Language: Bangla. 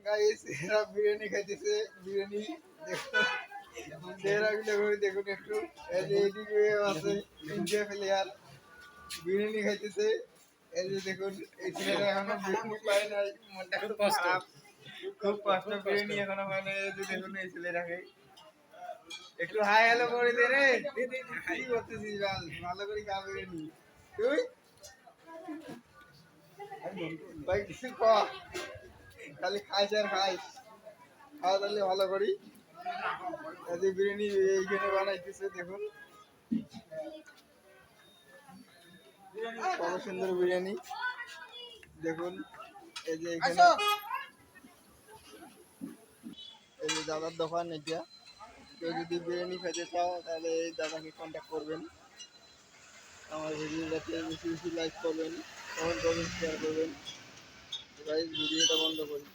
গাইস এরা বিরিয়ানি খাইতেছে বিরিয়ানি দেখুন চেহারাগুলো দেখুন একটু এই যে এদিকে আছে ইন্ডিয়া প্লেয়ার বিরিয়ানি খাইতেছে এই যে দেখুন এই ছেলেরা এখনো বিরিয়ানি পায় নাই মনটা খুব খারাপ খুব কষ্ট বিরিয়ানি এখনো পায় নাই এই যে দেখুন এই ছেলেরাকে একটু হাই হ্যালো করে দে রে কি করতেছিস বল ভালো করে খা বিরিয়ানি তুই ভাই কিছু ক খালি খাইস আর খাইস খাওয়া তাহলে ভালো করি এই যে বিরিয়ানি এইখানে বানাইতেছে দেখুন কত সুন্দর বিরিয়ানি দেখুন এই যে এখানে এই যে দাদার দোকান এটা কেউ যদি বিরিয়ানি খেতে চাও তাহলে এই দাদাকে কন্ট্যাক্ট করবেন আমার ভিডিওটাতে বেশি বেশি লাইক করবেন কমেন্ট করবেন শেয়ার করবেন ভিডিওটা বন্ধ করি